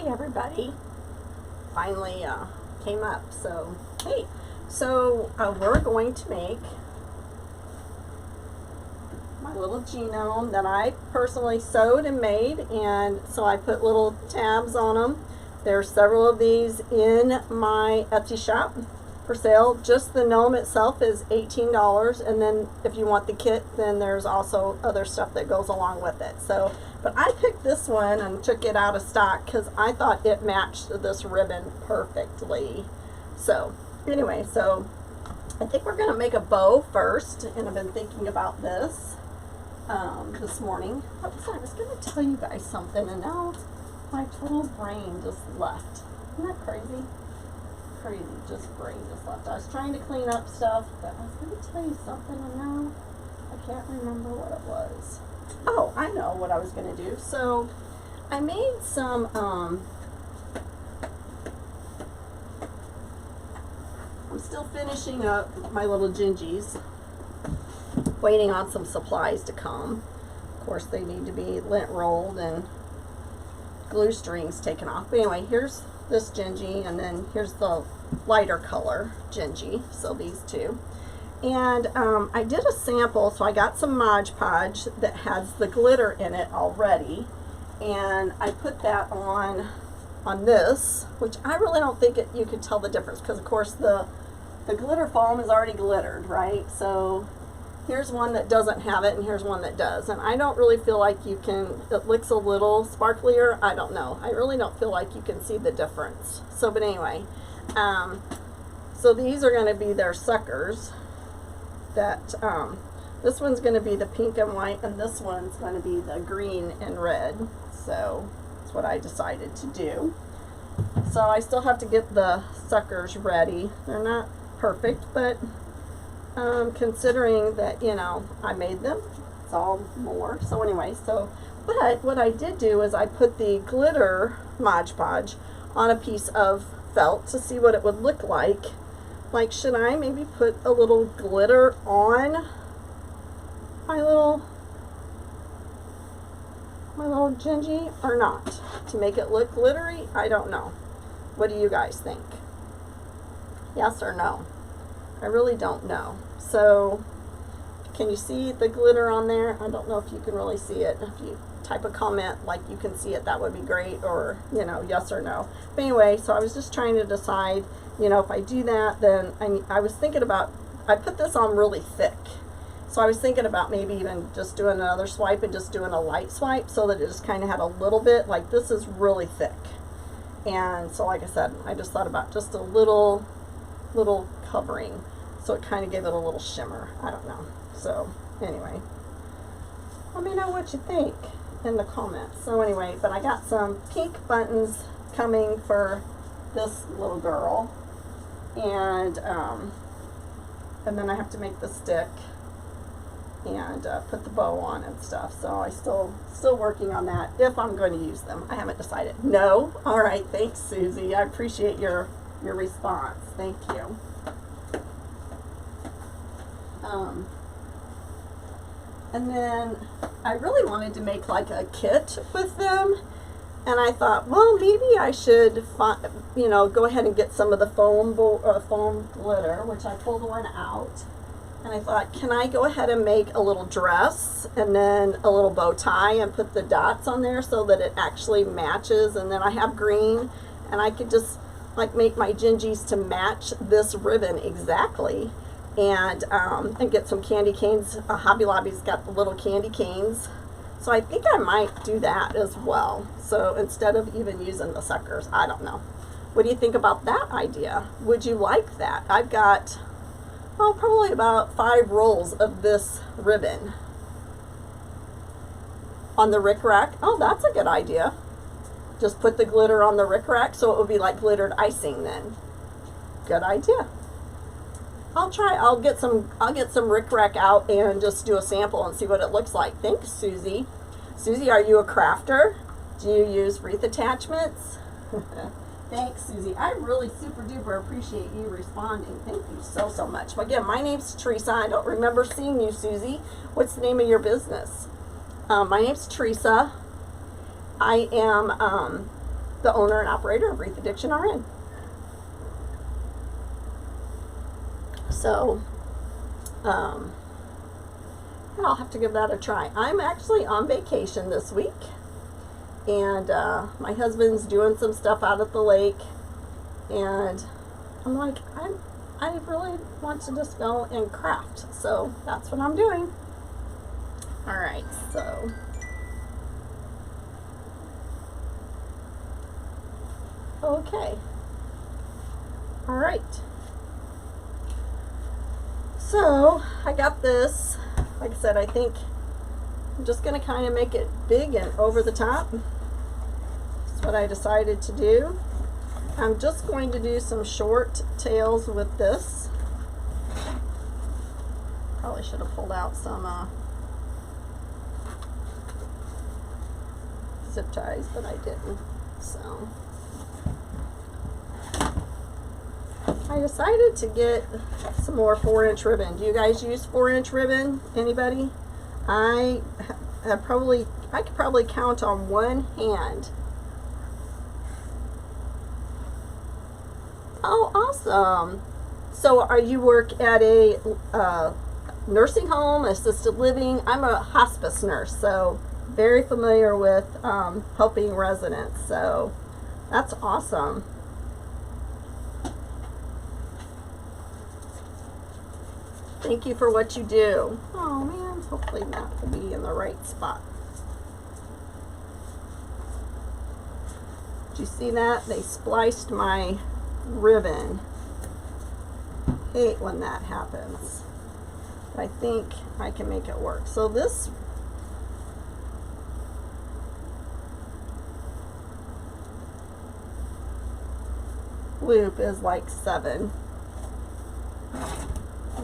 Hey everybody, finally came up. So hey, so we're going to make my little genome that I personally sewed and made, and so I put little tabs on them. There's several of these in my Etsy shop for sale. Just the gnome itself is $18, and then if you want the kit, then there's also other stuff that goes along with it. So, but I picked this one and took it out of stock because I thought it matched this ribbon perfectly. So anyway, so I think we're going to make a bow first, and I've been thinking about this morning. I was going to tell you guys something, and now my total brain just left. Isn't that crazy? Crazy, just brain just left. I was trying to clean up stuff, but I was going to tell you something, and now I can't remember what it was. Oh, I know what I was going to do. So I made some I'm still finishing up my little gingies, waiting on some supplies to come. Of course, they need to be lint rolled and glue strings taken off. But anyway, here's this gingy, and then here's the lighter color gingy, so these two. And I did a sample, so I got some Mod Podge that has the glitter in it already, and I put that on this, which I really don't think you could tell the difference, because of course the glitter foam is already glittered, right? So here's one that doesn't have it, and here's one that does. And I don't really feel like you can, it looks a little sparklier. I don't know. I really don't feel like you can see the difference. So, but anyway, so these are going to be their suckers. That this one's going to be the pink and white, and this one's going to be the green and red. So that's what I decided to do. So I still have to get the suckers ready. They're not perfect, but considering that, you know, I made them, it's all more. So anyway, so, but what I did do is I put the glitter Mod Podge on a piece of felt to see what it would look like. Like, should I maybe put a little glitter on my little gingy or not to make it look glittery? I don't know. What do you guys think? Yes or no? I really don't know. So, can you see the glitter on there? I don't know if you can really see it. If you type a comment like you can see it, that would be great, or, you know, yes or no. But anyway, so I was just trying to decide, you know, if I do that, then I was thinking about, I put this on really thick. So I was thinking about maybe even just doing another swipe and just doing a light swipe so that it just kind of had a little bit, like this is really thick. And so like I said, I just thought about just a little covering. So it kind of gave it a little shimmer. I don't know. So anyway, let me know what you think in the comments. So anyway, but I got some pink buttons coming for this little girl, and then I have to make the stick and put the bow on and stuff. So I still working on that, if I'm going to use them. I haven't decided. No? All right, thanks, Susie. I appreciate your response. Thank you. And then I really wanted to make like a kit with them, and I thought, well, maybe I should, you know, go ahead and get some of the foam glitter, which I pulled one out. And I thought, can I go ahead and make a little dress and then a little bow tie and put the dots on there so that it actually matches? And then I have green, and I could just like make my gingies to match this ribbon exactly. And get some candy canes. Hobby Lobby's got the little candy canes. So I think I might do that as well. So instead of even using the suckers, I don't know. What do you think about that idea? Would you like that? I've got, oh, probably about 5 rolls of this ribbon on the rickrack. Oh, that's a good idea. Just put the glitter on the rickrack so it would be like glittered icing then. Good idea. I'll get some rickrack out and just do a sample and see what it looks like. Thanks, Susie. Susie, are you a crafter? Do you use wreath attachments? Thanks, Susie. I really super duper appreciate you responding. Thank you so much. Again, my name's Teresa. I don't remember seeing you, Susie. What's the name of your business? My name's Teresa. I am the owner and operator of Wreath Addiction RN. So, I'll have to give that a try. I'm actually on vacation this week, and my husband's doing some stuff out at the lake, and I'm like, I really want to just go and craft, so that's what I'm doing. All right, so okay, all right. So I got this. Like I said, I think I'm just going to kind of make it big and over the top. That's what I decided to do. I'm just going to do some short tails with this. Probably should have pulled out some zip ties, but I didn't. So I decided to get some more 4-inch ribbon. Do you guys use 4-inch ribbon? Anybody? I could probably count on one hand. Oh, awesome. So you work at a nursing home, assisted living? I'm a hospice nurse, so very familiar with helping residents. So that's awesome. Thank you for what you do. Oh man, hopefully that will be in the right spot. Did you see that? They spliced my ribbon. Hate when that happens. But I think I can make it work. So this loop is like 7.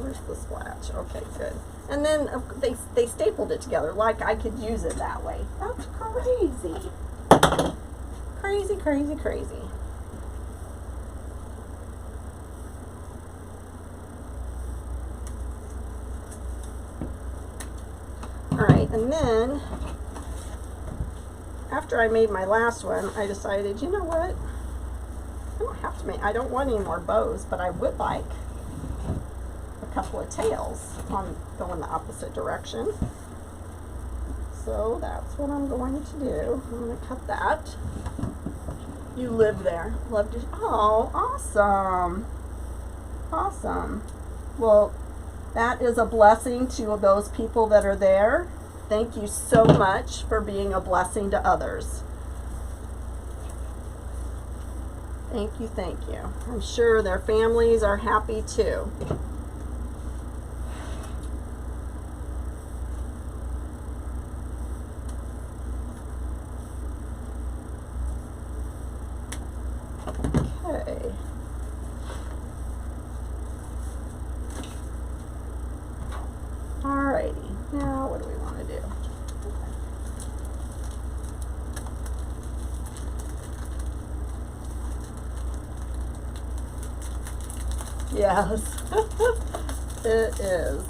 Where's the splash? Okay, good. And then they stapled it together like I could use it that way. That's crazy. Crazy, crazy, crazy. Alright, and then after I made my last one, I decided, you know what? I don't want any more bows, but I would like couple of tails going the opposite direction. So that's what I'm going to do. I'm going to cut that. You live there. Love to. Oh, awesome. Awesome. Well, that is a blessing to those people that are there. Thank you so much for being a blessing to others. Thank you, thank you. I'm sure their families are happy too. Okay. Alrighty, now what do we want to do? Yes, it is.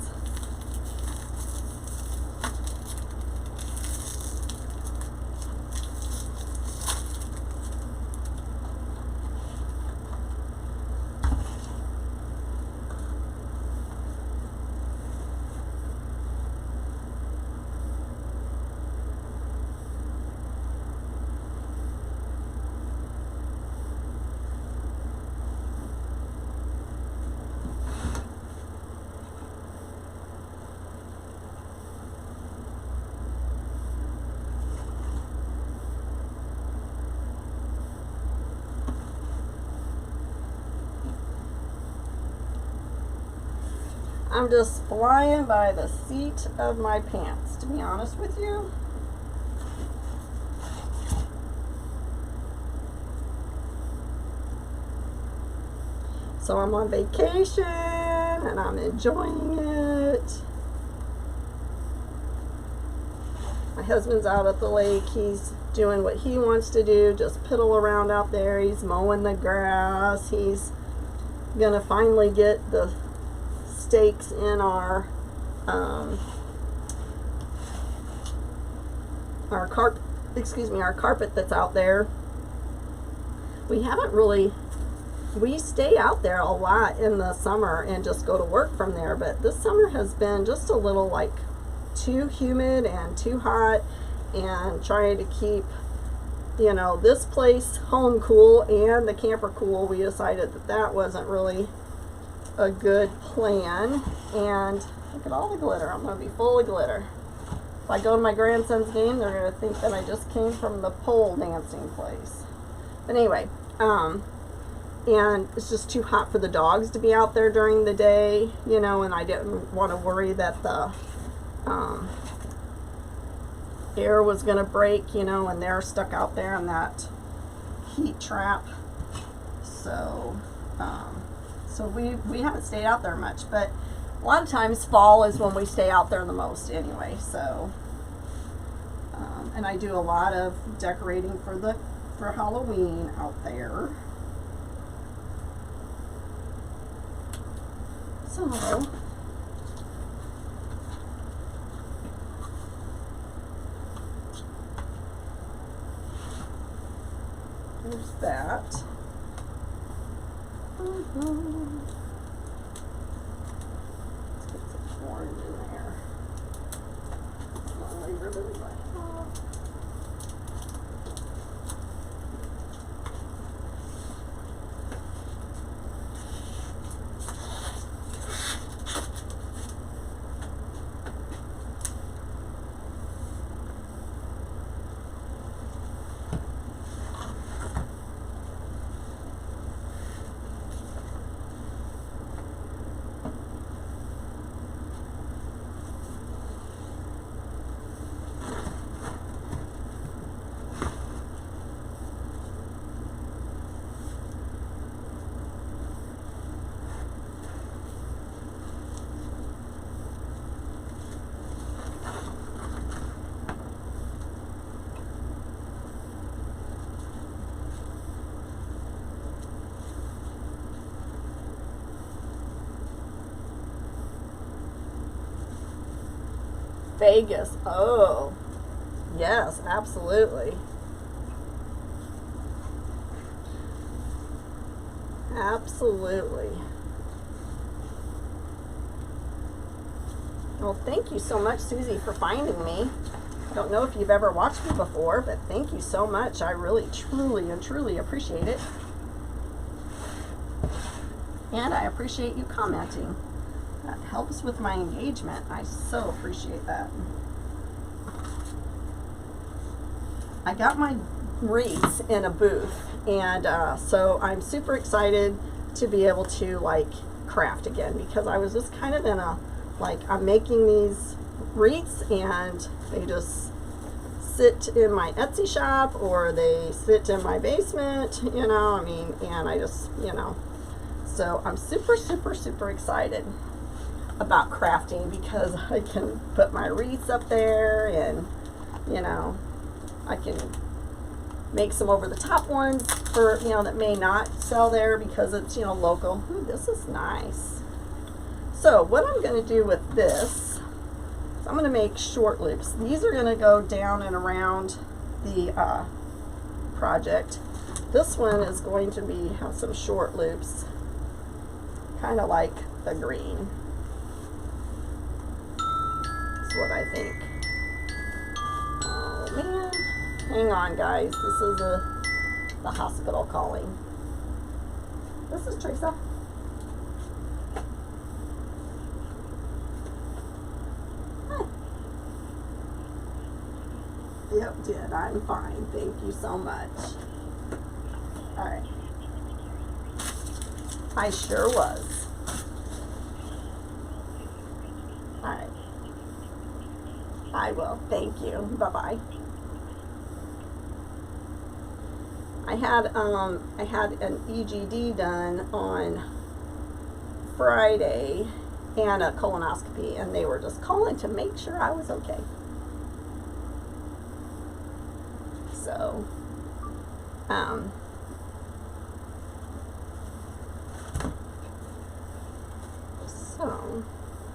I'm just flying by the seat of my pants, to be honest with you. So I'm on vacation and I'm enjoying it. My husband's out at the lake. He's doing what he wants to do, just piddle around out there. He's mowing the grass. He's gonna finally get the stakes in our carpet that's out there. we haven't really, we stay out there a lot in the summer and just go to work from there, but this summer has been just a little like too humid and too hot, and trying to keep, you know, this place home cool and the camper cool. We decided that that wasn't really a good plan. And look at all the glitter. I'm going to be full of glitter. If I go to my grandson's game, they're going to think that I just came from the pole dancing place. But anyway, and it's just too hot for the dogs to be out there during the day, you know, and I didn't want to worry that the air was going to break, you know, and they're stuck out there in that heat trap. So, so we haven't stayed out there much, but a lot of times fall is when we stay out there the most anyway. So, and I do a lot of decorating for Halloween out there. So, there's that. Let's get some orange in there. I'll leave ribbons like that. Vegas. Oh, yes, absolutely. Absolutely. Well, thank you so much, Susie, for finding me. I don't know if you've ever watched me before, but thank you so much. I really, truly, and truly appreciate it. And I appreciate you commenting. That helps with my engagement. I so appreciate that. I got my wreaths in a booth, and so I'm super excited to be able to like craft again, because I was just kind of in a, like, I'm making these wreaths and they just sit in my Etsy shop or they sit in my basement, you know, I mean, and I just, you know, so I'm super, super, super excited about crafting, because I can put my wreaths up there, and you know, I can make some over the top ones for, you know, that may not sell there because it's, you know, local. Ooh, this is nice. So what I'm going to do with this is I'm going to make short loops. These are going to go down and around the project. This one is going to have some short loops, kind of like the green. What I think. Oh man, hang on guys, this is the hospital calling. This is Teresa. Hi. Yep, did. I'm fine, thank you so much. Alright, I sure was. Alright, I will. Thank you. Bye-bye. I had an EGD done on Friday and a colonoscopy, and they were just calling to make sure I was okay. So,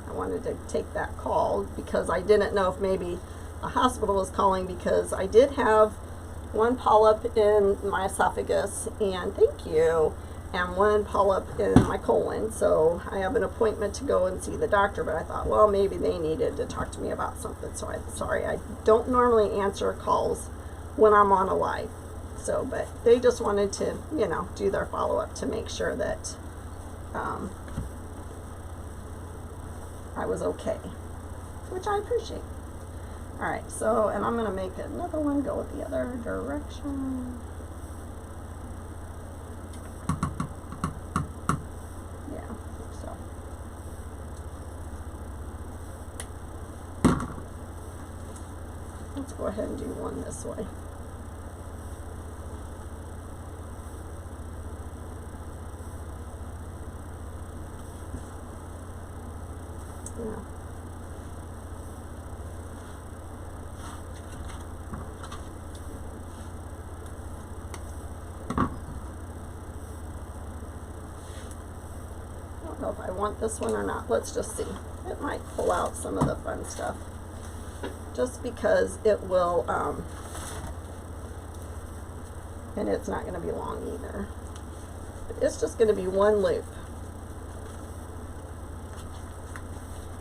I wanted to take that call because I didn't know if maybe a hospital was calling, because I did have one polyp in my esophagus, and thank you, and one polyp in my colon. So I have an appointment to go and see the doctor, but I thought, well, maybe they needed to talk to me about something. So I'm sorry, I don't normally answer calls when I'm on a live. So, but they just wanted to, you know, do their follow-up to make sure that I was okay, which I appreciate. All right, so, and I'm going to make another one go with the other direction. Yeah, so. Let's go ahead and do one this way. Yeah. I don't know if I want this one or not. Let's just see. It might pull out some of the fun stuff. Just because it will, and it's not going to be long either. It's just going to be one loop.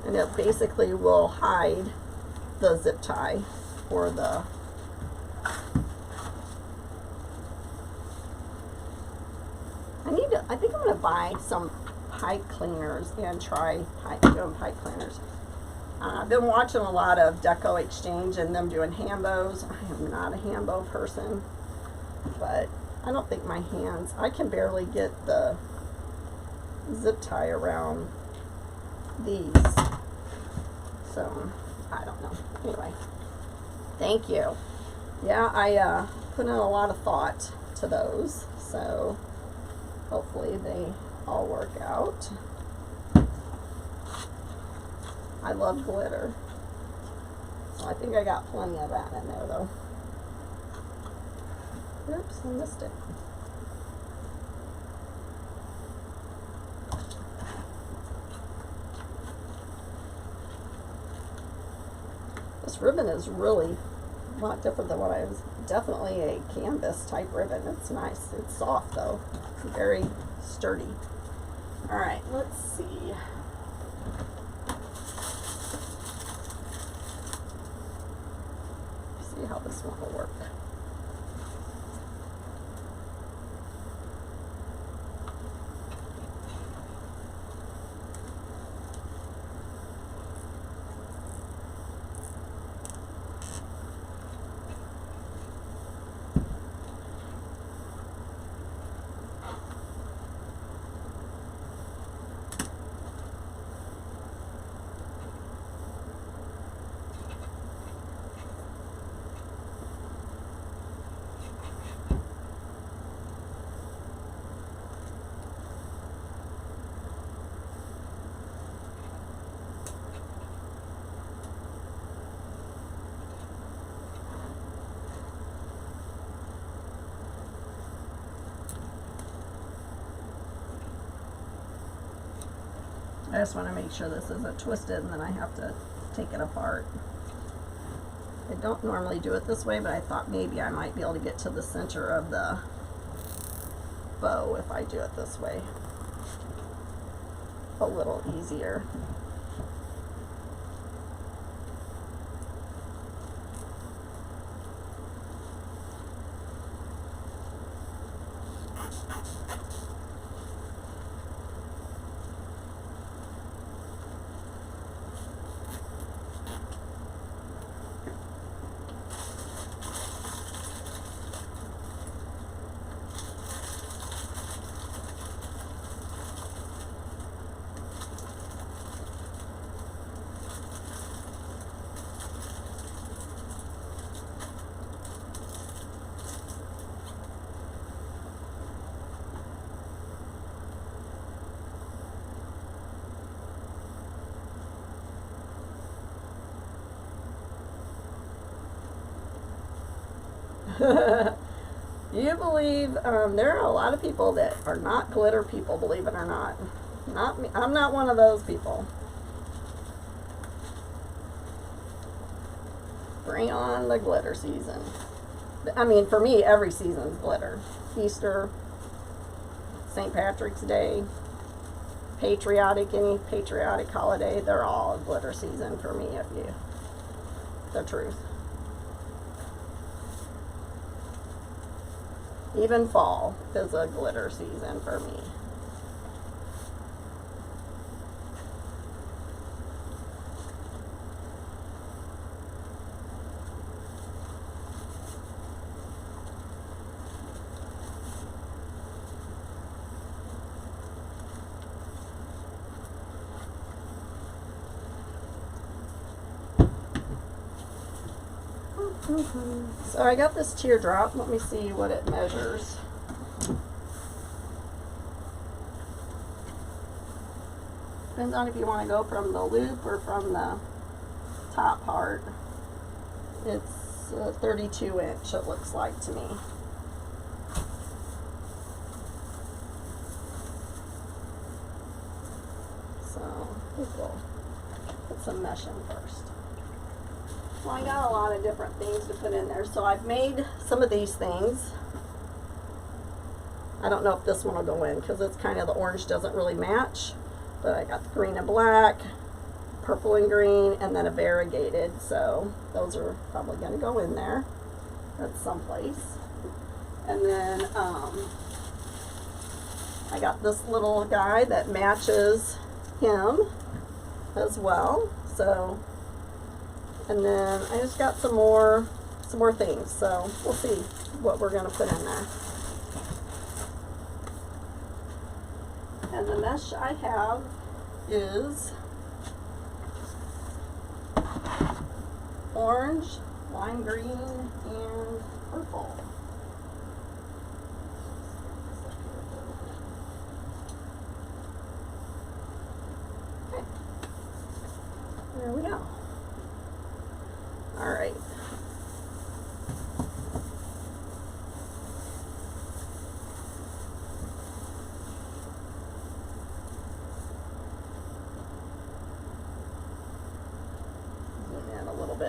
And it basically will hide the zip tie or the I think I'm going to buy some pipe cleaners and try doing pipe cleaners. I've been watching a lot of Deco Exchange and them doing Hambos. I am not a Hambo person, but I don't think my hands, I can barely get the zip tie around these. So, I don't know. Anyway, thank you. Yeah, I put in a lot of thought to those, so hopefully they all work out. I love glitter, so I think I got plenty of that in there though. Oops, I missed it. This ribbon is really a lot different than what I was. Definitely a canvas type ribbon. It's nice. It's soft though. It's very sturdy. All right, let's see. See how this one will work. I just want to make sure this isn't twisted and then I have to take it apart. I don't normally do it this way, but I thought maybe I might be able to get to the center of the bow if I do it this way. A little easier. You believe, there are a lot of people that are not glitter people, believe it or not. Not me. I'm not one of those people. Bring on the glitter season. I mean, for me, every season's glitter. Easter, St. Patrick's Day, any patriotic holiday, they're all a glitter season for me, the truth. Even fall is a glitter season for me. So I got this teardrop. Let me see what it measures. Depends on if you want to go from the loop or from the top part. It's 32 inch, it looks like to me. So we'll put some mesh in first. Well, I got a lot of different things to put in there. So I've made some of these things. I don't know if this one will go in because it's kind of, the orange doesn't really match. But I got the green and black, purple and green, and then a variegated. So those are probably going to go in there. That's someplace. And then I got this little guy that matches him as well. So, and then I just got some more things. So we'll see what we're going to put in there. And the mesh I have is orange, lime green, and purple. Okay. There we go. All right.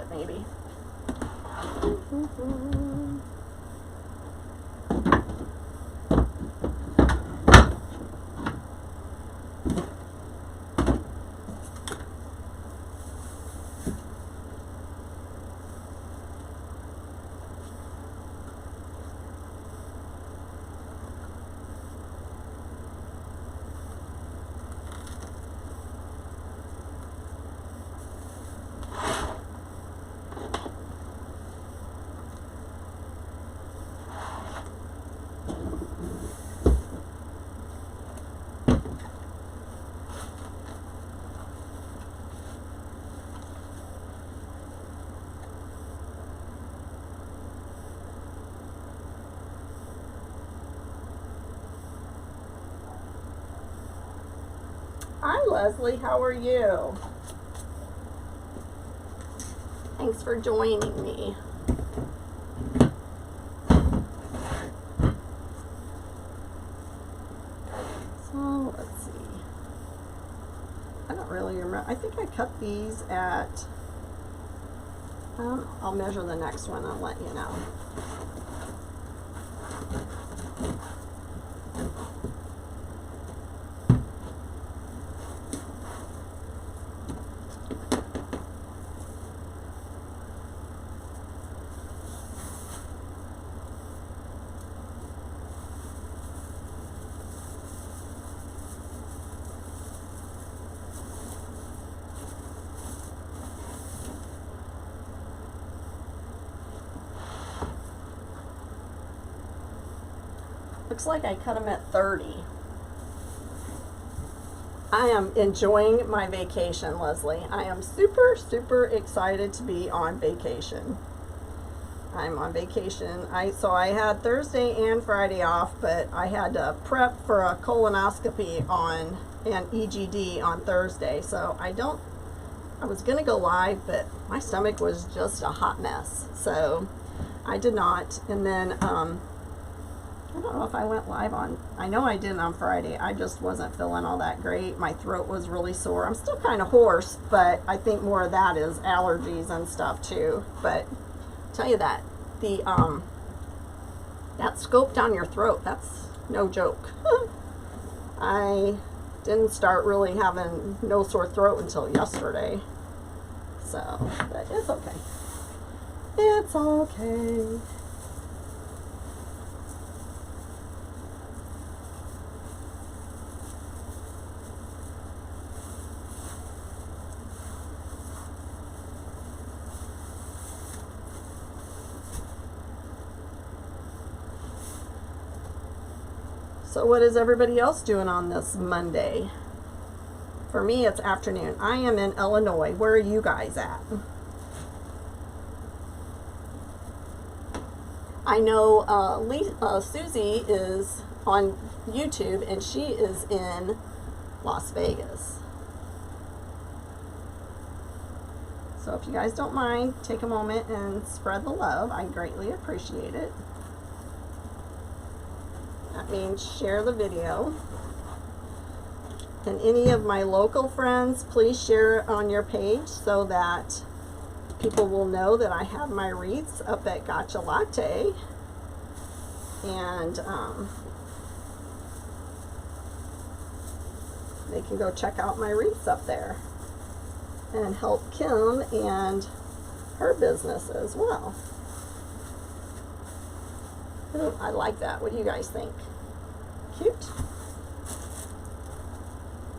Maybe. Hi Leslie, how are you? Thanks for joining me. So let's see. I don't really remember. I think I cut these at, I'll measure the next one, I'll let you know. Looks like I cut them at 30. I am enjoying my vacation, Leslie. I am super, super excited to be on vacation. I'm on vacation. So I had Thursday and Friday off, but I had to prep for a colonoscopy and EGD on Thursday. So I was going to go live, but my stomach was just a hot mess. So I did not. And then, I don't know if I went live on, I know I didn't on Friday. I just wasn't feeling all that great. My throat was really sore. I'm still kind of hoarse, but I think more of that is allergies and stuff too. But I'll tell you that, the That scope down your throat, that's no joke. I didn't start really having no sore throat until yesterday. So, but it's okay. It's okay. So what is everybody else doing on this Monday? For me, it's afternoon. I am in Illinois. Where are you guys at? I know Susie is on YouTube, and she is in Las Vegas. So if you guys don't mind, take a moment and spread the love. I greatly appreciate it. That means share the video. And any of my local friends, please share it on your page so that people will know that I have my wreaths up at Gotcha Latte. And they can go check out my wreaths up there and help Kim and her business as well. Ooh, I like that. What do you guys think? Cute?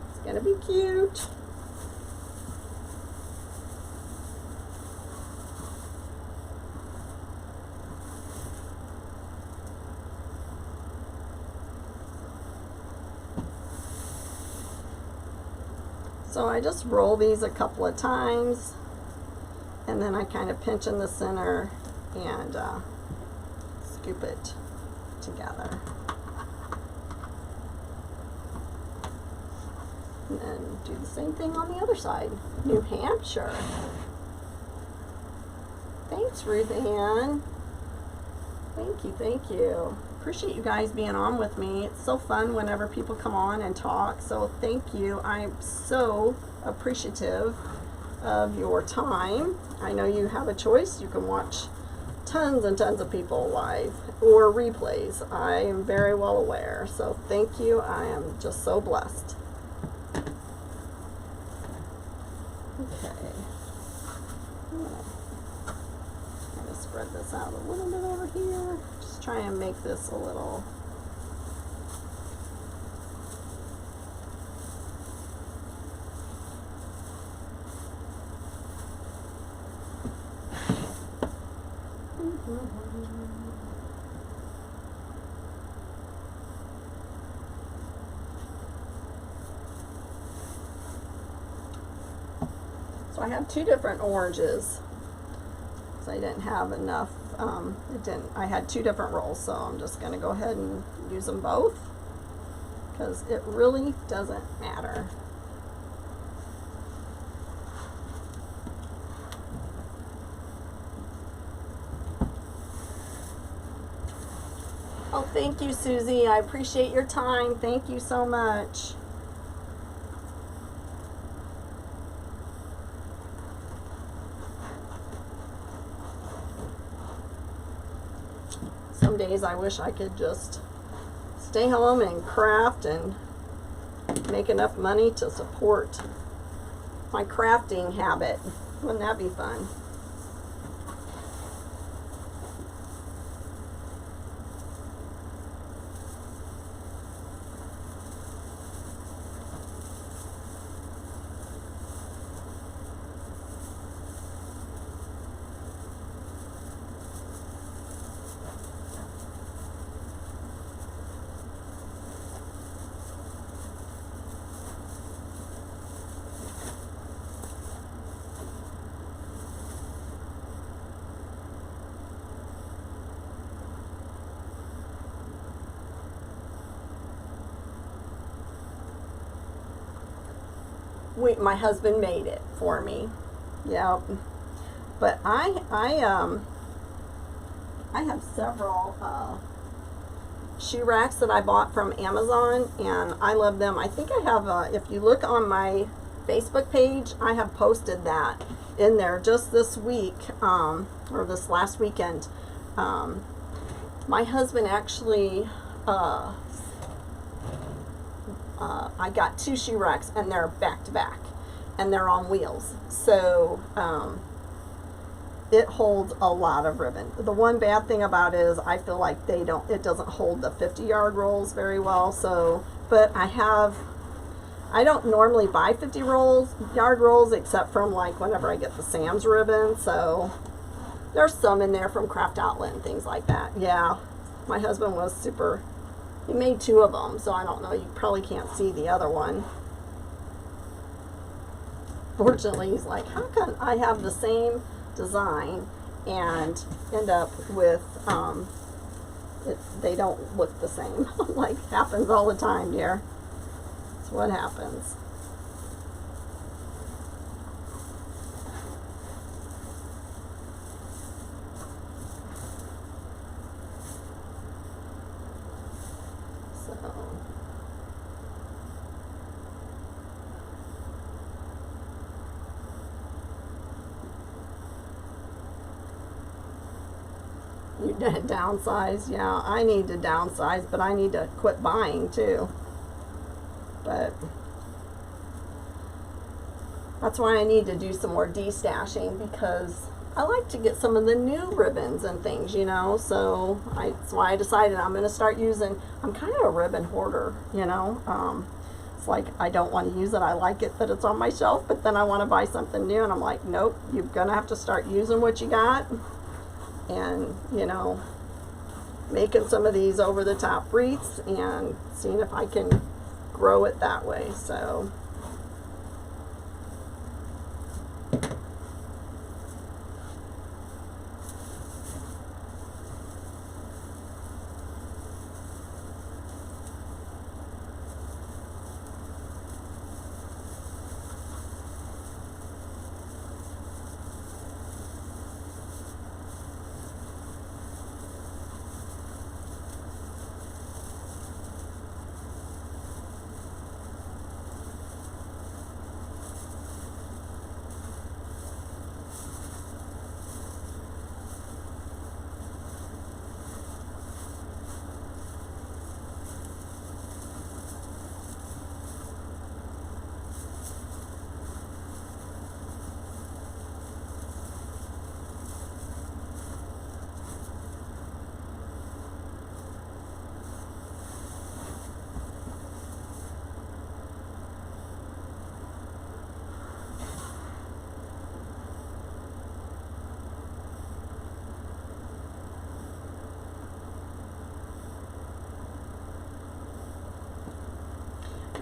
It's gonna be cute. So I just roll these a couple of times, and then I kind of pinch in the center and scoop it together. And then do the same thing on the other side. New Hampshire. Thanks, Ruth Ann. Thank you, thank you. Appreciate you guys being on with me. It's so fun whenever people come on and talk. So thank you. I'm so appreciative of your time. I know you have a choice. You can watch tons and tons of people live or replays. I am very well aware. So thank you. I am just so blessed. Okay. I'm going to spread this out a little bit over here. Just try and make this a little So I have two different oranges. So I didn't have enough. I had two different rolls, so I'm just going to go ahead and use them both because it really doesn't matter. Oh, thank you, Susie. I appreciate your time. Thank you so much. Some days I wish I could just stay home and craft and make enough money to support my crafting habit. Wouldn't that be fun? My husband made it for me. Yep. But I have several shoe racks that I bought from Amazon, and I love them. I think I have if you look on my Facebook page, I have posted that in there just this week, or this last weekend. My husband actually, I got 2 shoe racks, and they're back to back, and they're on wheels. So it holds a lot of ribbon. The one bad thing about it is I feel like it doesn't hold the 50-yard rolls very well. So, but I don't normally buy 50-yard rolls except from like whenever I get the Sam's ribbon. So there's some in there from Craft Outlet and things like that. Yeah, my husband was super. He made 2 of them, so I don't know. You probably can't see the other one. Fortunately, he's like, how can I have the same design and end up with they don't look the same? Like, happens all the time, dear. That's what happens. You did downsize. Yeah, I need to downsize, but I need to quit buying too. But that's why I need to do some more destashing, because I like to get some of the new ribbons and things, you know. So that's why I decided I'm going to start using. I'm kind of a ribbon hoarder, you know. It's like I don't want to use it. I like it that it's on my shelf, but then I want to buy something new, and I'm like, nope. You're going to have to start using what you got. And, you know, making some of these over-the-top wreaths and seeing if I can grow it that way. So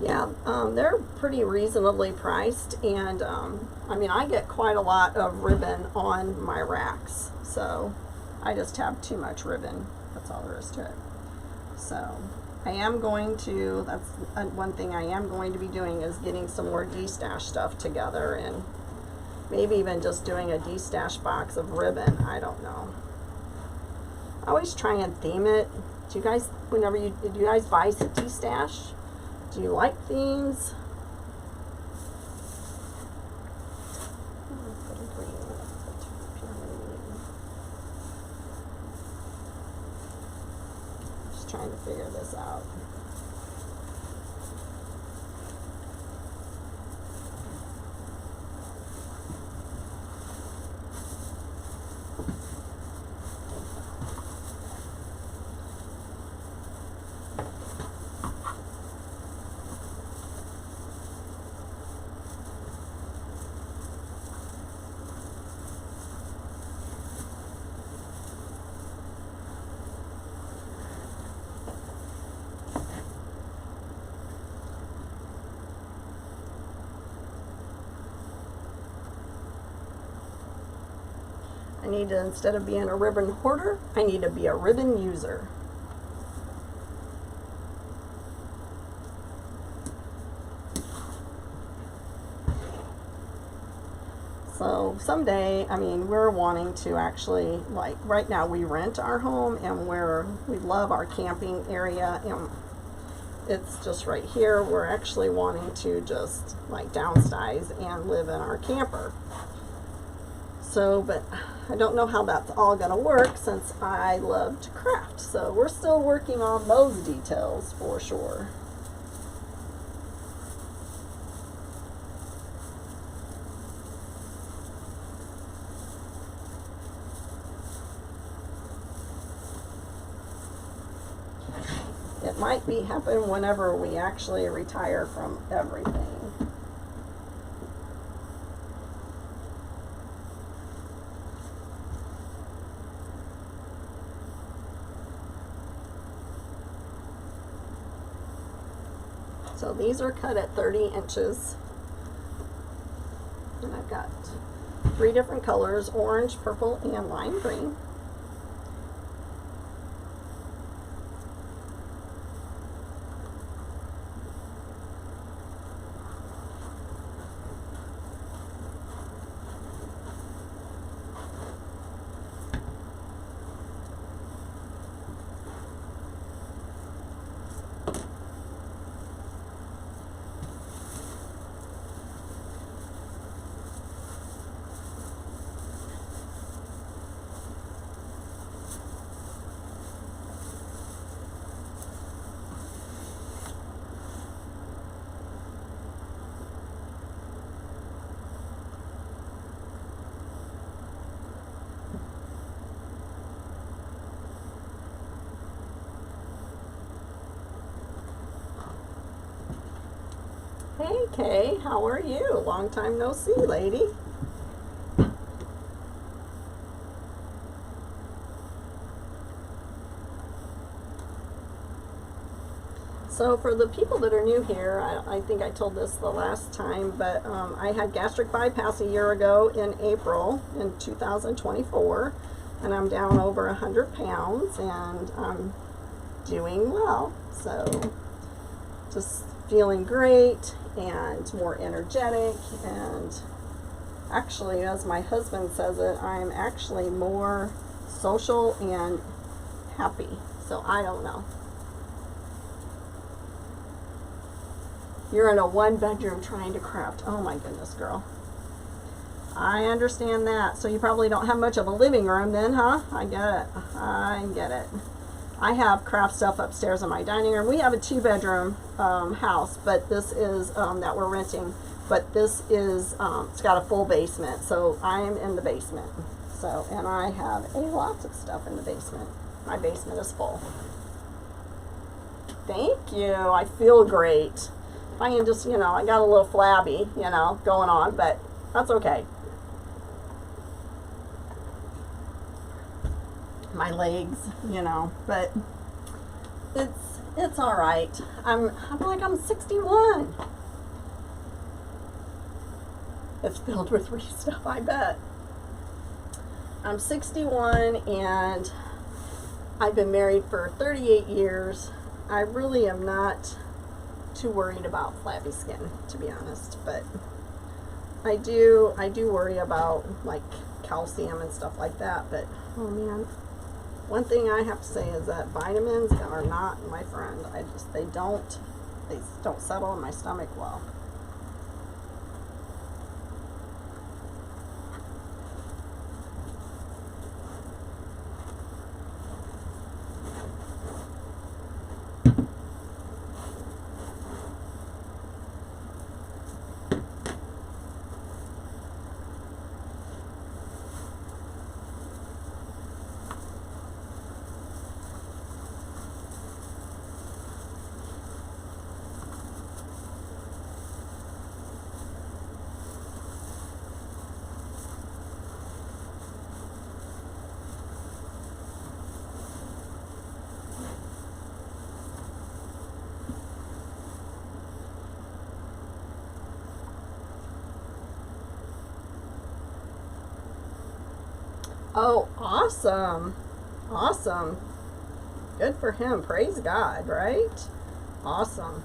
yeah, they're pretty reasonably priced, and I mean, I get quite a lot of ribbon on my racks, so I just have too much ribbon. That's all there is to it. So I am going to, that's one thing I am going to be doing, is getting some more destash stuff together, and maybe even just doing a destash box of ribbon. I don't know. I always try and theme it. Do you guys, do you guys buy destash? Do you like themes? Just trying to figure this out. I need to, instead of being a ribbon hoarder, I need to be a ribbon user. So someday, I mean, we're wanting to actually, like, right now we rent our home, and we love our camping area, and it's just right here. We're actually wanting to just like downsize and live in our camper. So, but I don't know how that's all going to work since I love to craft. So we're still working on those details for sure. It might be happen whenever we actually retire from everything. So these are cut at 30 inches. And I've got 3 different colors, orange, purple, and lime green. Hey Kay, how are you? Long time no see, lady. So for the people that are new here, I think I told this the last time, but I had gastric bypass a year ago in April in 2024, and I'm down over 100 pounds, and I'm doing well. So just feeling great and more energetic, and actually, as my husband says it, I'm actually more social and happy. So I don't know. You're in a 1-bedroom trying to craft. Oh my goodness, girl. I understand that. So you probably don't have much of a living room then, huh? I get it. I get it. I have craft stuff upstairs in my dining room. We have a 2-bedroom house, but this is that we're renting. But this is it's got a full basement, so I am in the basement. So, and I have a lot of stuff in the basement. My basement is full. Thank you. I feel great. I am just, you know, I got a little flabby, you know, going on, but that's okay. My legs, you know, but it's all right. I'm like, I'm 61. It's filled with stuff, I bet. I'm 61 and I've been married for 38 years. I really am not too worried about flabby skin, to be honest, but I do worry about like calcium and stuff like that. But oh man, one thing I have to say is that vitamins are not my friend. They don't settle in my stomach well. Oh, awesome. Awesome. Good for him. Praise God, right? Awesome.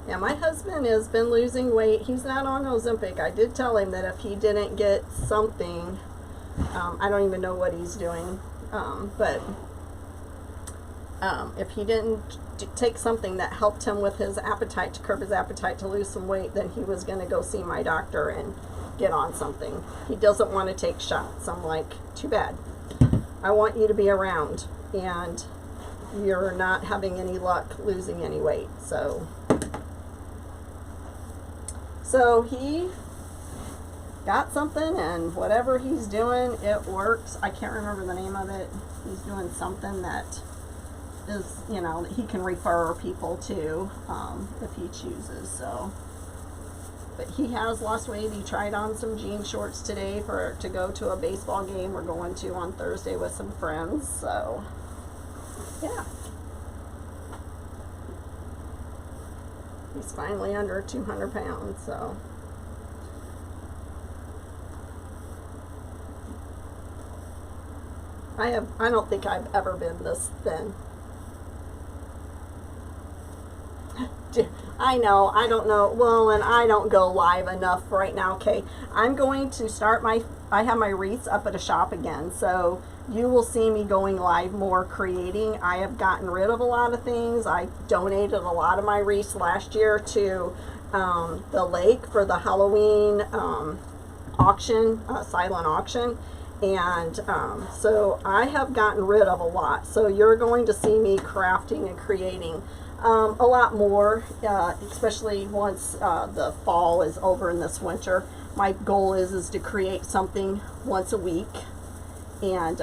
Yeah, my husband has been losing weight. He's not on Ozempic. I did tell him that if he didn't get something, I don't even know what he's doing, but if he didn't take something that helped him with his appetite, to curb his appetite, to lose some weight, then he was going to go see my doctor, and get on something. He doesn't want to take shots. I'm like, too bad. I want you to be around, and you're not having any luck losing any weight. So he got something, and whatever he's doing, it works. I can't remember the name of it. He's doing something that is, you know, that he can refer people to if he chooses. So, but he has lost weight. He tried on some jean shorts today to go to a baseball game we're going to on Thursday with some friends. So, yeah. He's finally under 200 pounds, so. I don't think I've ever been this thin. I know, I don't know. Well, and I don't go live enough right now. Okay, I'm going to start I have my wreaths up at a shop again, so you will see me going live more creating. I have gotten rid of a lot of things. I donated a lot of my wreaths last year to the lake for the Halloween auction, silent auction. And so I have gotten rid of a lot. So you're going to see me crafting and creating a lot more, especially once the fall is over in this winter. My goal is to create something once a week, and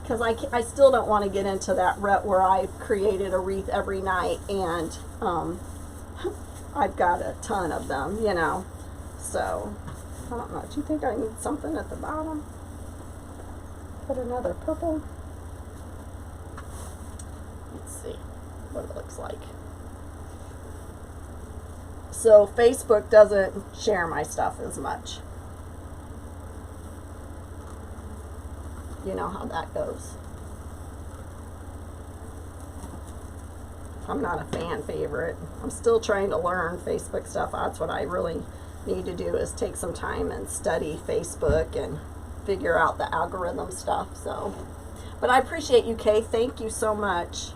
because I still don't want to get into that rut where I've created a wreath every night and I've got a ton of them, you know. So I don't know. Do you think I need something at the bottom? Put another purple. Let's see what it looks like. So Facebook doesn't share my stuff as much. You know how that goes. I'm not a fan favorite. I'm still trying to learn Facebook stuff. That's what I really need to do, is take some time and study Facebook and figure out the algorithm stuff. So, but I appreciate you, Kay. Thank you so much.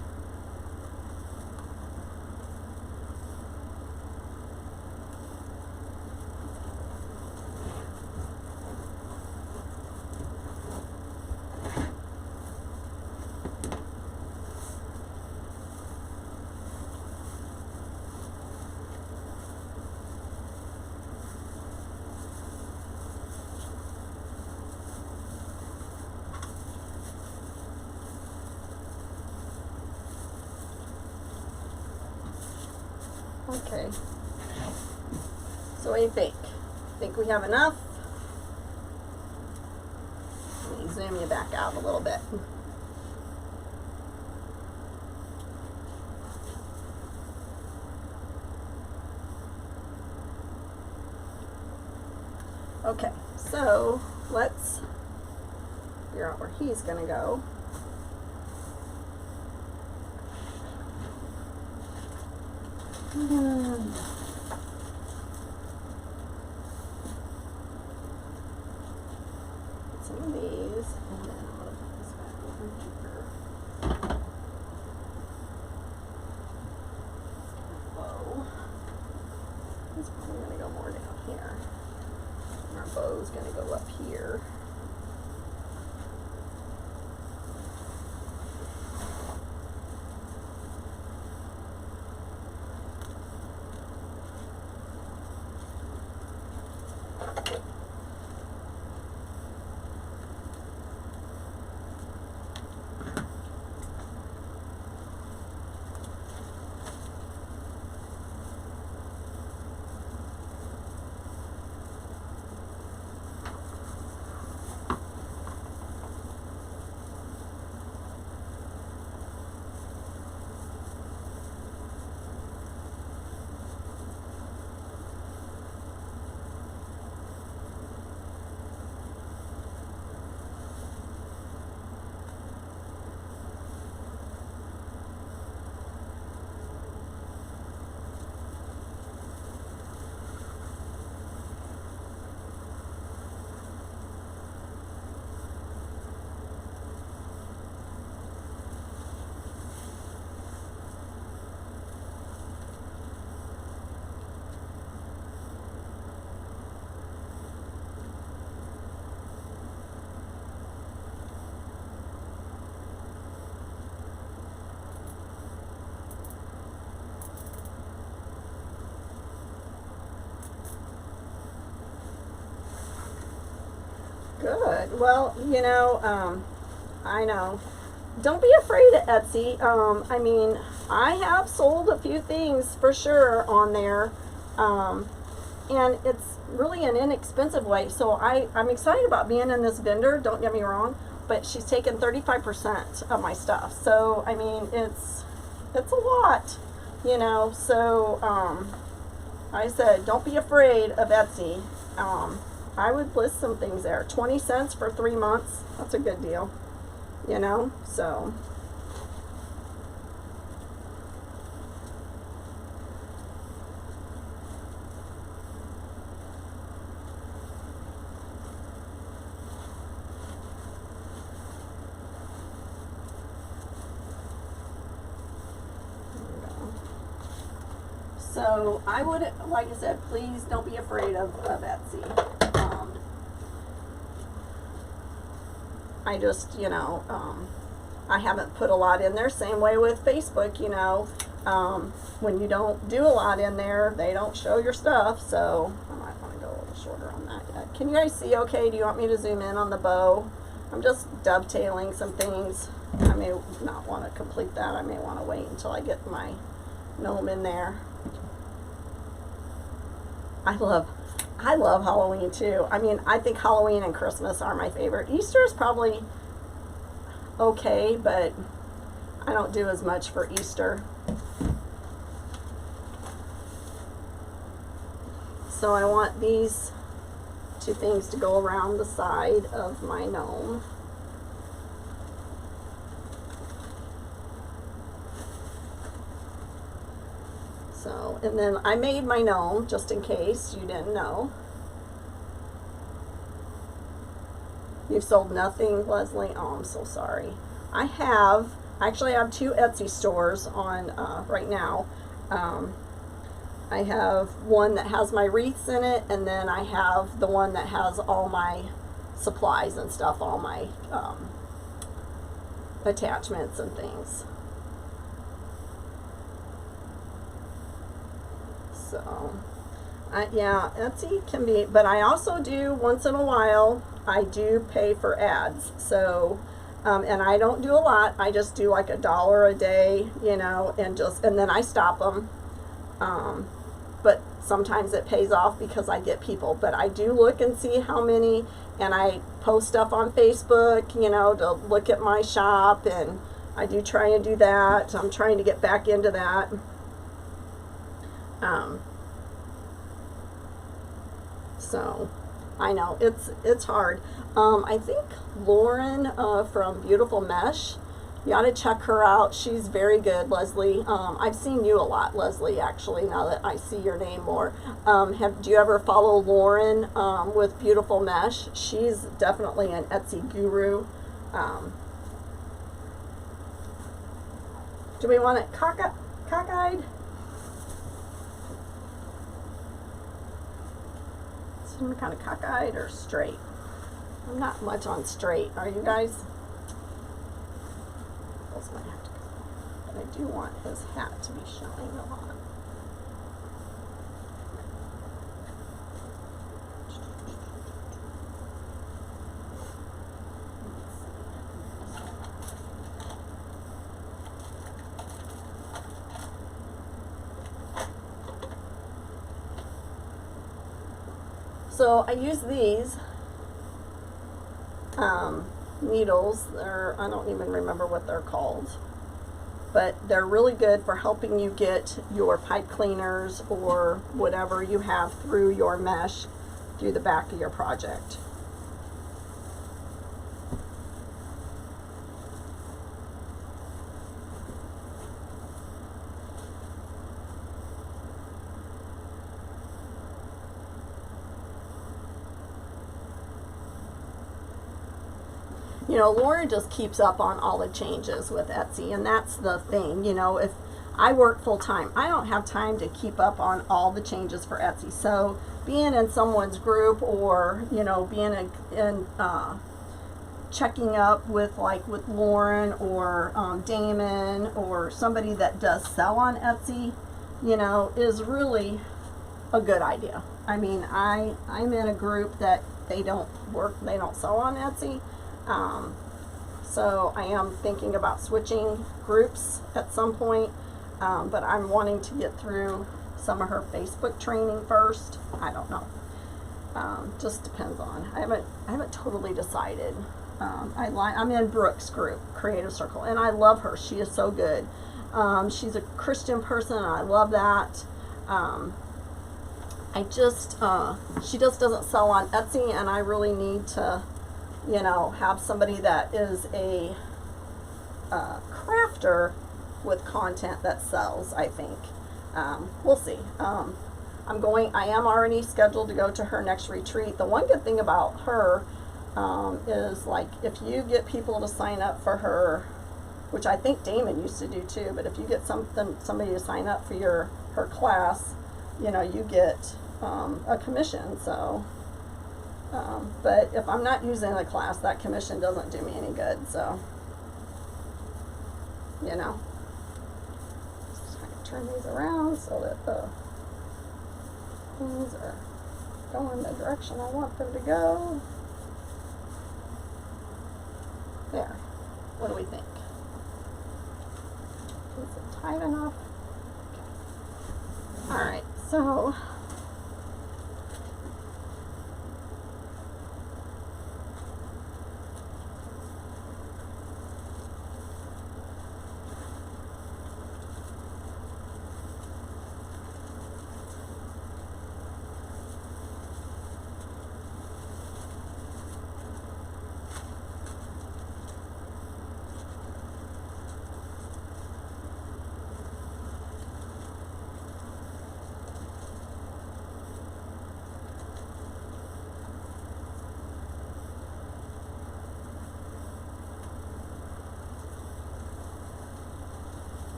Okay. So what do you think? Think we have enough? Let me zoom you back out a little bit. Okay, so let's figure out where he's going to go. Put some of these, and then I'm going to put this back over here. Bow. It's probably going to go more down here. And our bow's going to go up here. Good. Well, you know, I know. Don't be afraid of Etsy. I mean, I have sold a few things for sure on there. And it's really an inexpensive way. So I'm excited about being in this vendor, don't get me wrong, but she's taken 35% of my stuff. So, I mean, it's a lot, you know. So, I said, don't be afraid of Etsy. I would list some things there. 20 cents for 3 months. That's a good deal, you know, so. So I would, like I said, please don't be afraid of Etsy. I just, you know, I haven't put a lot in there. Same way with Facebook, you know. When you don't do a lot in there, they don't show your stuff. So I might want to go a little shorter on that yet. Can you guys see okay? Do you want me to zoom in on the bow? I'm just dovetailing some things. I may not want to complete that. I may want to wait until I get my gnome in there. I love Halloween too. I mean, I think Halloween and Christmas are my favorite. Easter is probably okay, but I don't do as much for Easter. So I want these two things to go around the side of my gnome. So, and then I made my gnome, just in case you didn't know. You've sold nothing, Leslie? Oh, I'm so sorry. I have 2 Etsy stores on right now. I have one that has my wreaths in it, and then I have the one that has all my supplies and stuff, all my attachments and things. So, yeah, Etsy can be, but I also do, once in a while, I do pay for ads. So, and I don't do a lot. I just do like $1 a day, you know, and then I stop them. But sometimes it pays off because I get people. But I do look and see how many, and I post stuff on Facebook, you know, to look at my shop, and I do try and do that. I'm trying to get back into that. So I know it's hard. I think Lauren from Beautiful Mesh, you ought to check her out. She's very good, Leslie. I've seen you a lot, Leslie, actually, now that I see your name more. Do you ever follow Lauren with Beautiful Mesh? She's definitely an Etsy guru. Do we want it cockeyed? I'm kind of cockeyed or straight. I'm not much on straight. Are you guys? Those might have to go. But I do want his hat to be showing a lot. So I use these needles. I don't even remember what they're called, but they're really good for helping you get your pipe cleaners or whatever you have through your mesh through the back of your project. You know, Lauren just keeps up on all the changes with Etsy, and that's the thing. You know, if I work full time, I don't have time to keep up on all the changes for Etsy. So being in someone's group, or, you know, being checking up with Lauren or Damon or somebody that does sell on Etsy, you know, is really a good idea. I mean, I'm in a group that they don't sell on Etsy. So I am thinking about switching groups at some point, but I'm wanting to get through some of her Facebook training first. I don't know. Just depends on. I haven't totally decided. I'm in Brooke's group, Creative Circle, and I love her. She is so good. She's a Christian person, and I love that. She just doesn't sell on Etsy, and I really need to, you know, have somebody that is a crafter with content that sells, I think. We'll see. I am already scheduled to go to her next retreat. The one good thing about her is, like, if you get people to sign up for her, which I think Damon used to do too, but if you get somebody to sign up for her class, you know, you get a commission. So, but if I'm not using the class, that commission doesn't do me any good. So, you know, just trying to turn these around so that the things are going the direction I want them to go. There. What do we think? Is it tight enough? Okay. All right. So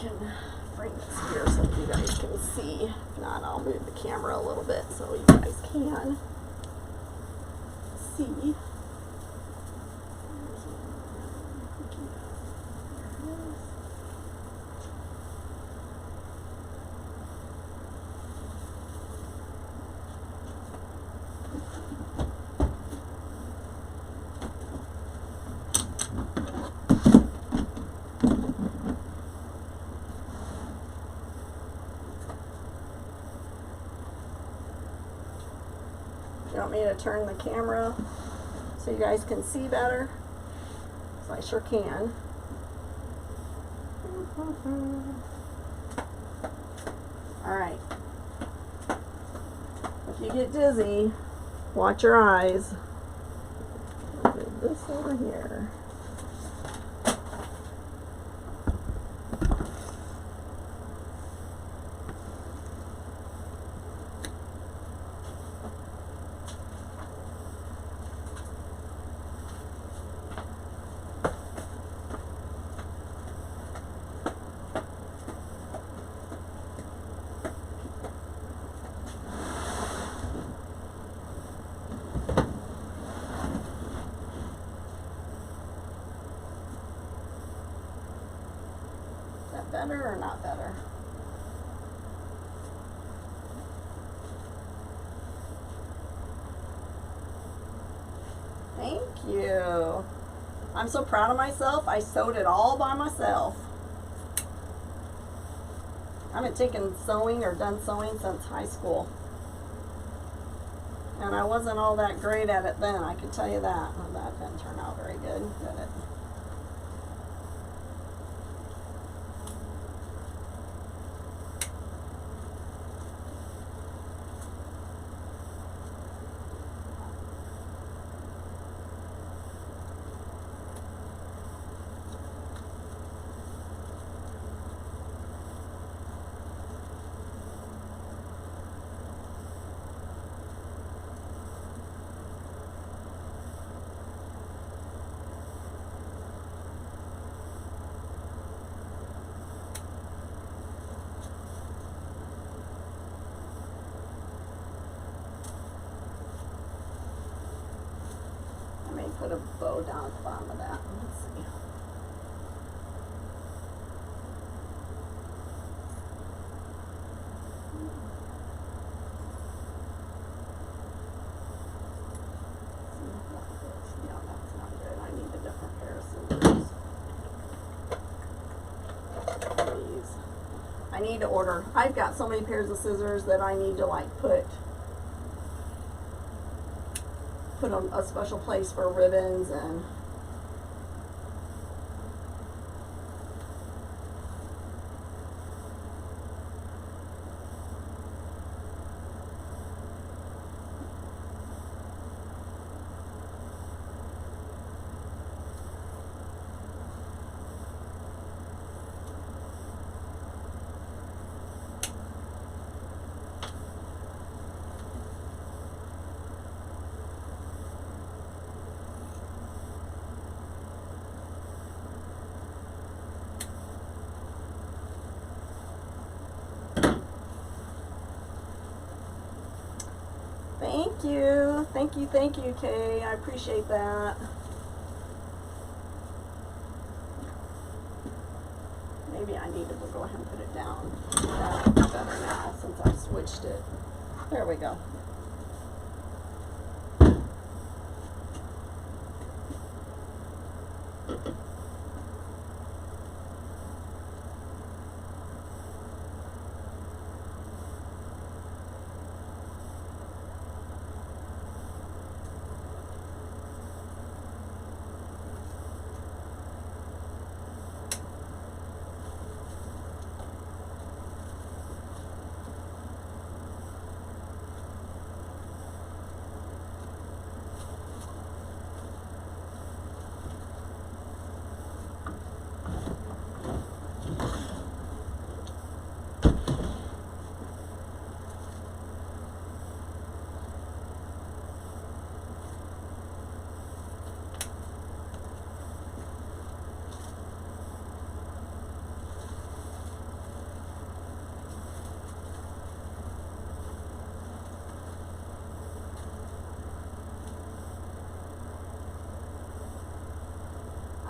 can bring this here so that you guys can see. If not, I'll move the camera a little bit so you guys can see. You want me to turn the camera so you guys can see better? So I sure can. Alright. If you get dizzy, watch your eyes. Move this over here. better or not better? Thank you. I'm so proud of myself. I sewed it all by myself. I haven't taken sewing or done sewing since high school. And I wasn't all that great at it then, I can tell you that. Well, that didn't turn out very good, did it? Put a bow down at the bottom of that. Let's see. Yeah, that's not good. I need a different pair of scissors. Please. I need to order. I've got so many pairs of scissors that I need to like put on a special place for ribbons and thank you. Thank you, Kay. I appreciate that. Maybe I need to go ahead and put it down. That'll be better now since I switched it. There we go.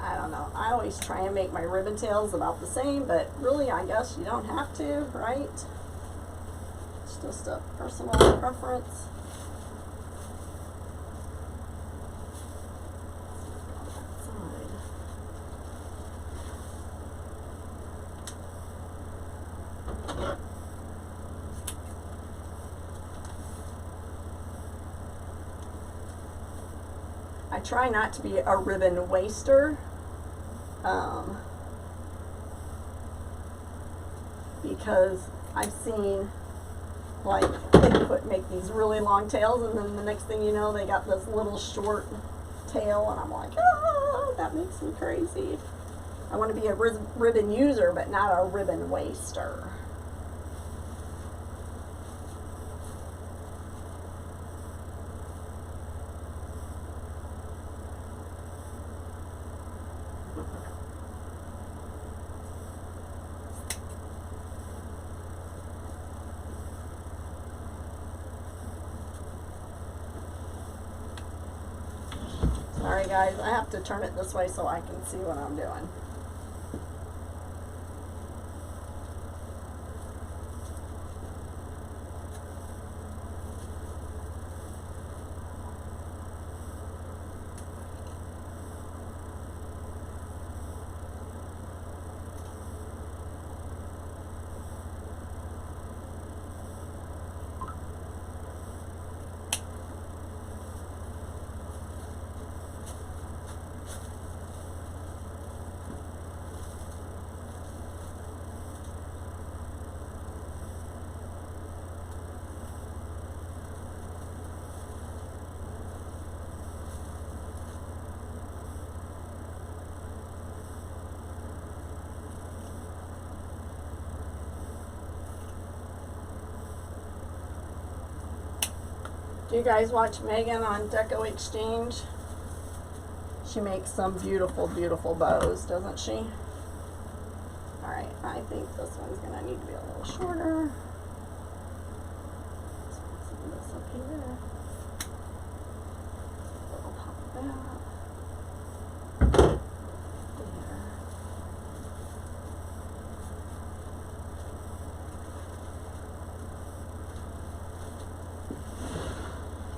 I don't know. I always try and make my ribbon tails about the same, but really I guess you don't have to, right? It's just a personal preference. I try not to be a ribbon waster, because I've seen like they make these really long tails, and then the next thing you know they got this little short tail, and I'm like, ah, that makes me crazy. I want to be a ribbon user, but not a ribbon waster. Sorry guys, I have to turn it this way so I can see what I'm doing. Do you guys watch Megan on Deco Exchange? She makes some beautiful, beautiful bows, doesn't she? Alright, I think this one's going to need to be a little shorter. So let's put this up here. A little pop of that.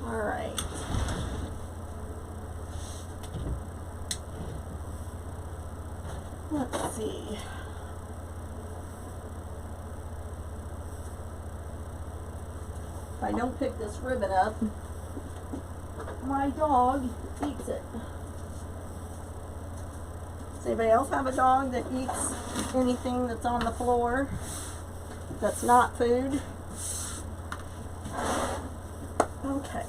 Alright. Let's see. If I don't pick this ribbon up, my dog eats it. Does anybody else have a dog that eats anything that's on the floor that's not food? Okay.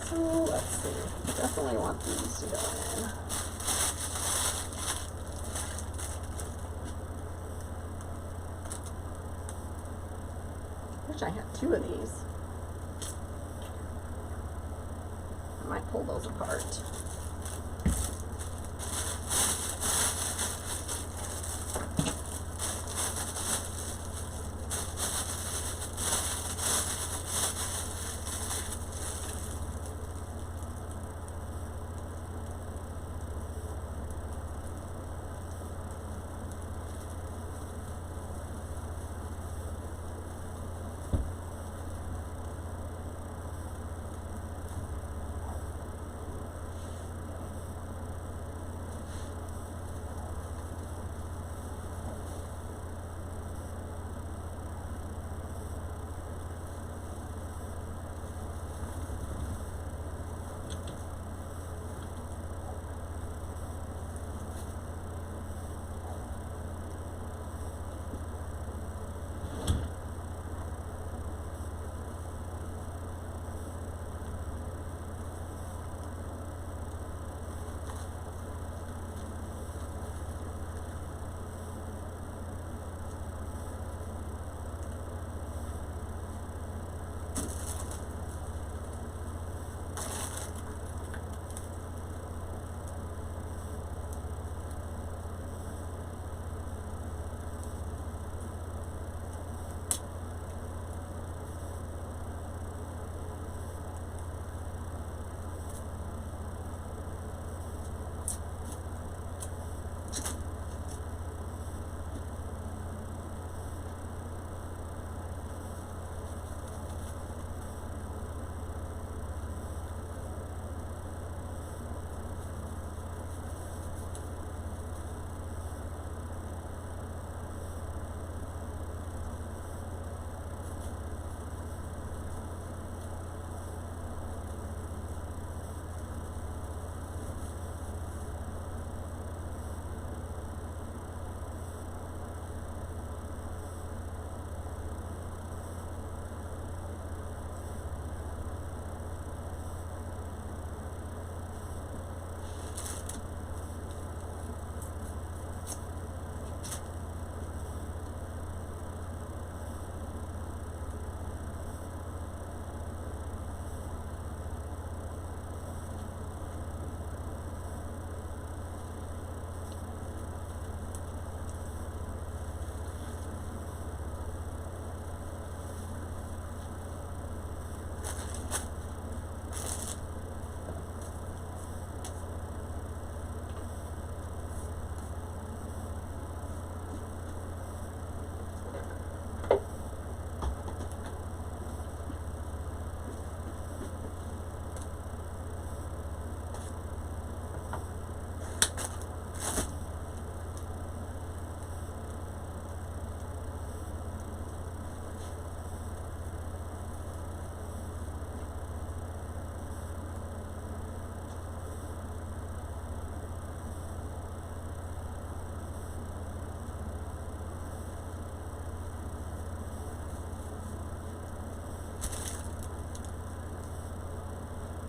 So let's see. Definitely want these to go in. Wish I had 2 of these. I might pull those apart.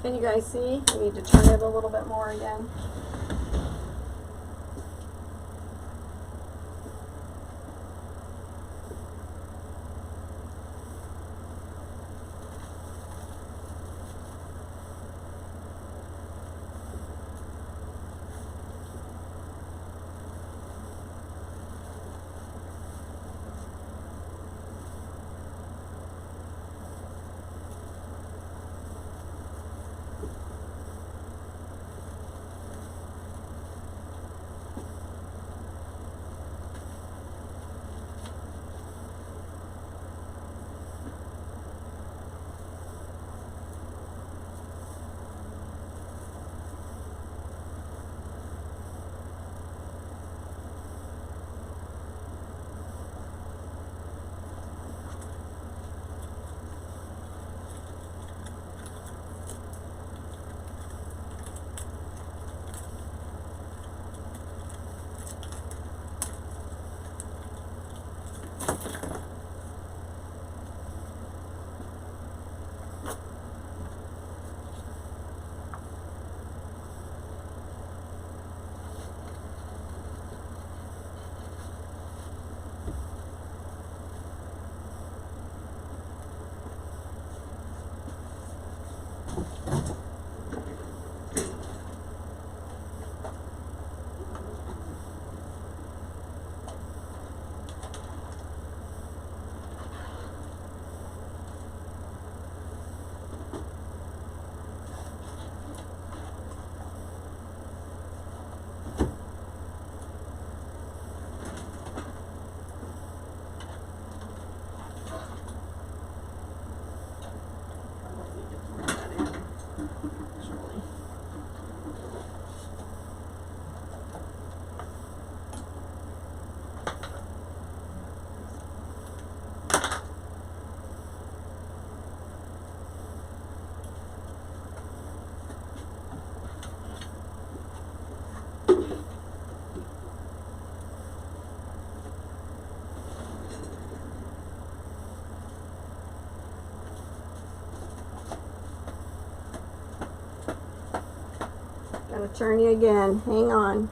Can you guys see? I need to turn it a little bit more again. Gonna turn you again. Hang on.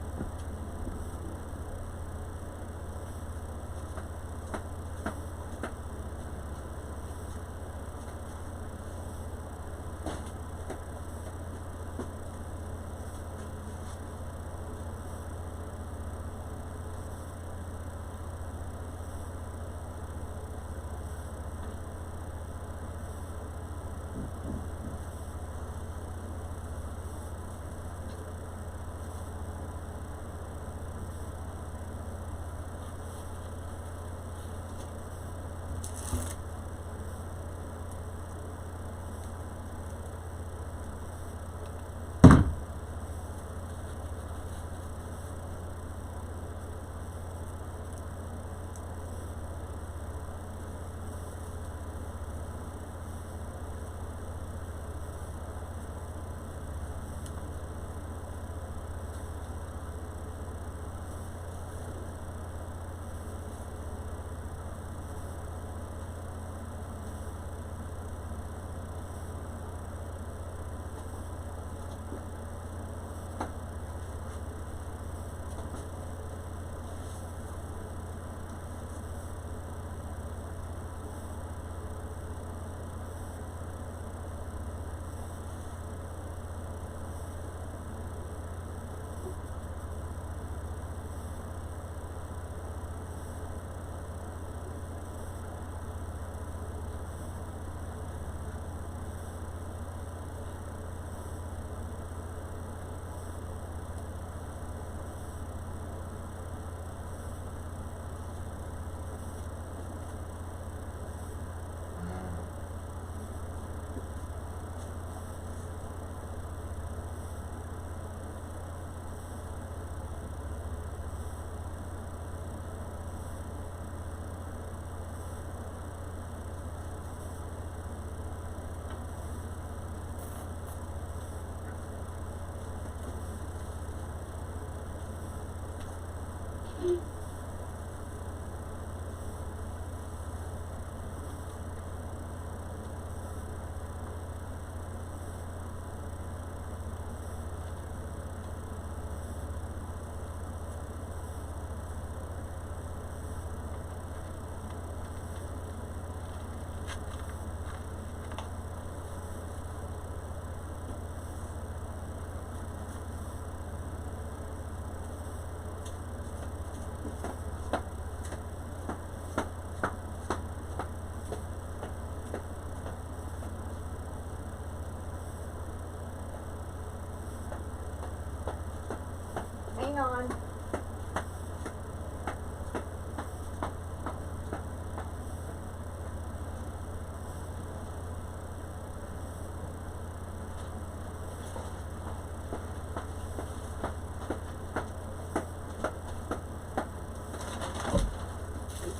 Hang on.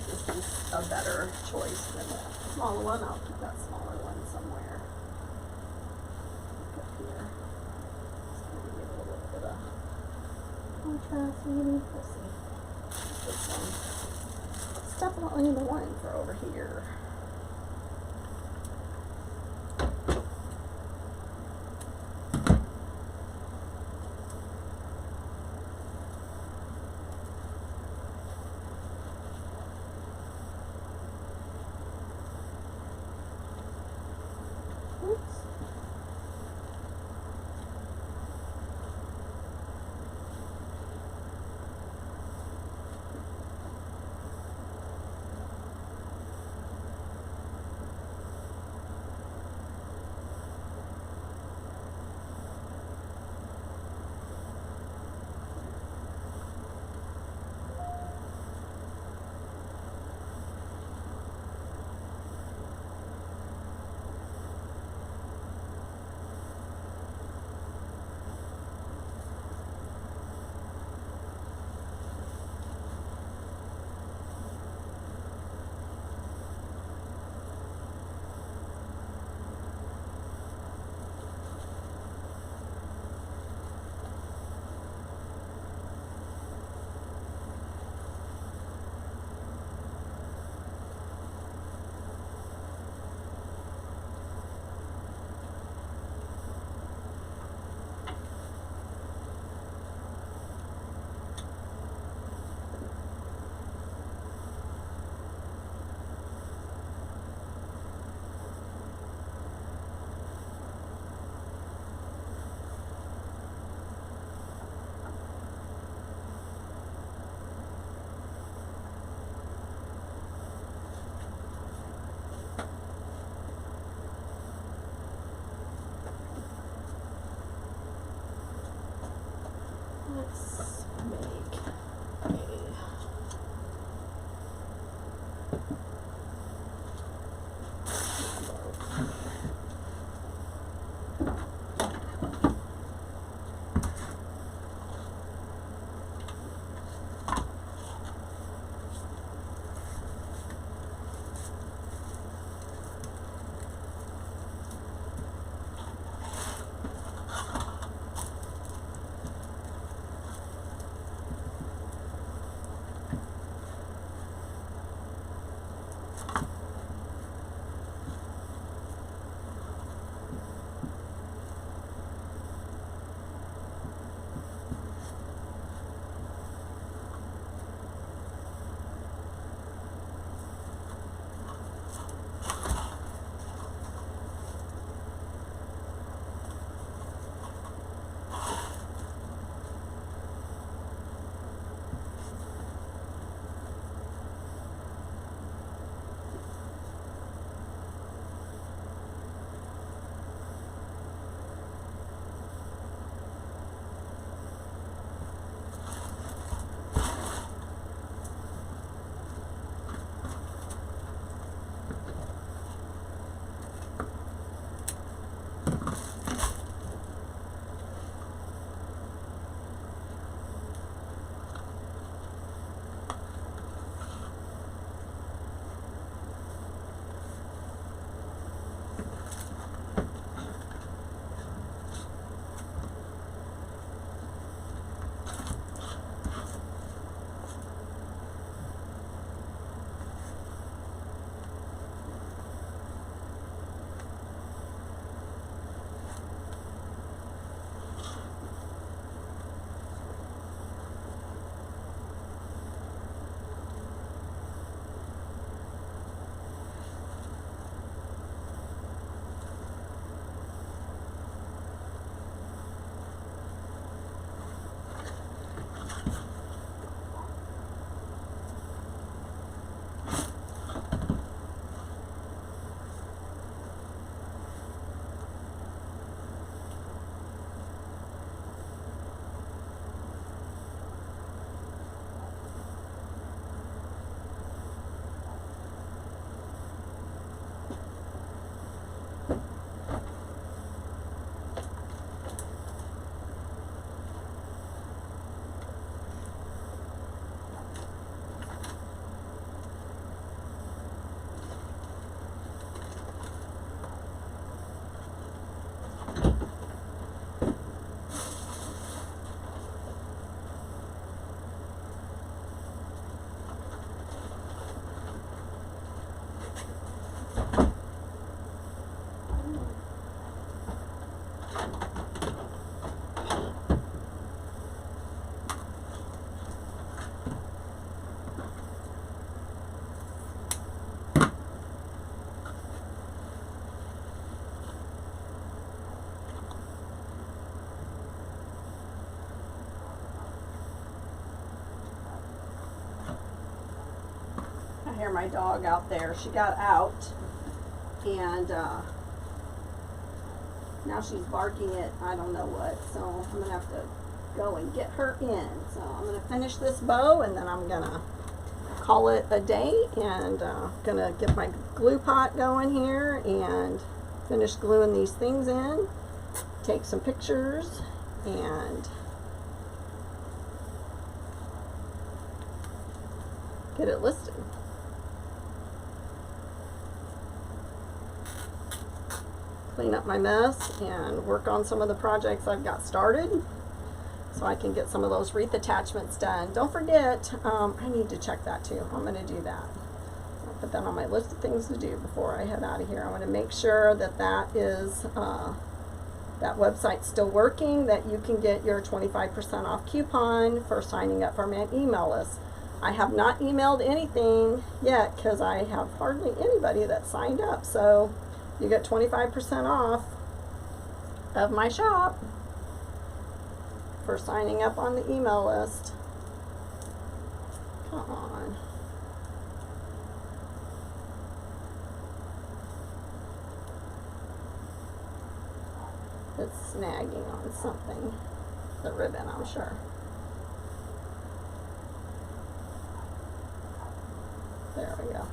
This is a better choice than the smaller one. I'll keep that smaller one somewhere. Up here. Just gonna give it a little bit of contrast maybe. We'll see. This one. It's definitely the one for over here. I hear my dog out there. She got out and now she's barking at I don't know what, so I'm gonna have to go and get her in. So I'm gonna finish this bow and then I'm gonna call it a day, and gonna get my glue pot going here and finish gluing these things in, take some pictures, and get it listed. Clean up my mess and work on some of the projects I've got started so I can get some of those wreath attachments done. Don't forget, I need to check that too. I'm going to do that. I'll put that on my list of things to do before I head out of here. I want to make sure that that is that website's still working, that you can get your 25% off coupon for signing up for my email list. I have not emailed anything yet because I have hardly anybody that signed up. So you get 25% off of my shop for signing up on the email list. Come on. It's snagging on something. The ribbon, I'm sure. There we go.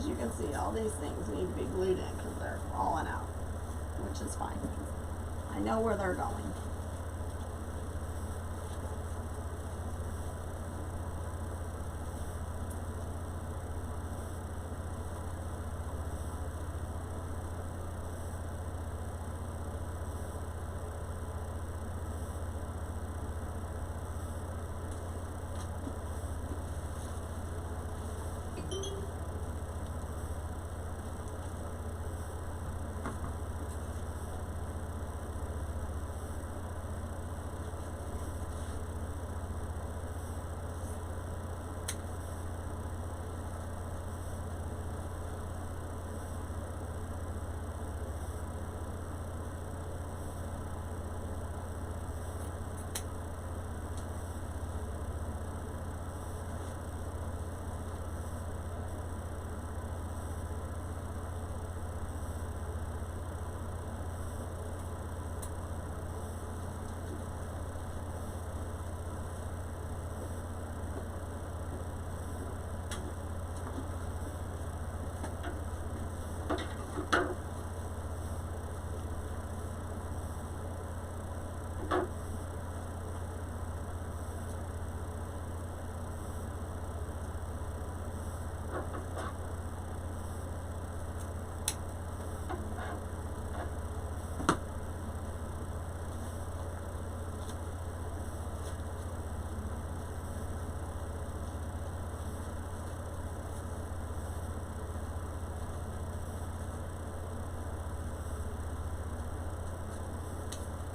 as you can see, all these things need to be glued in because they're falling out, which is fine. I know where they're going.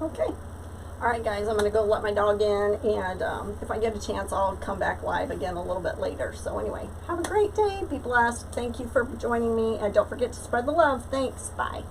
Okay. Alright guys, I'm going to go let my dog in, and if I get a chance, I'll come back live again a little bit later. So anyway, have a great day. Be blessed. Thank you for joining me, and don't forget to spread the love. Thanks. Bye.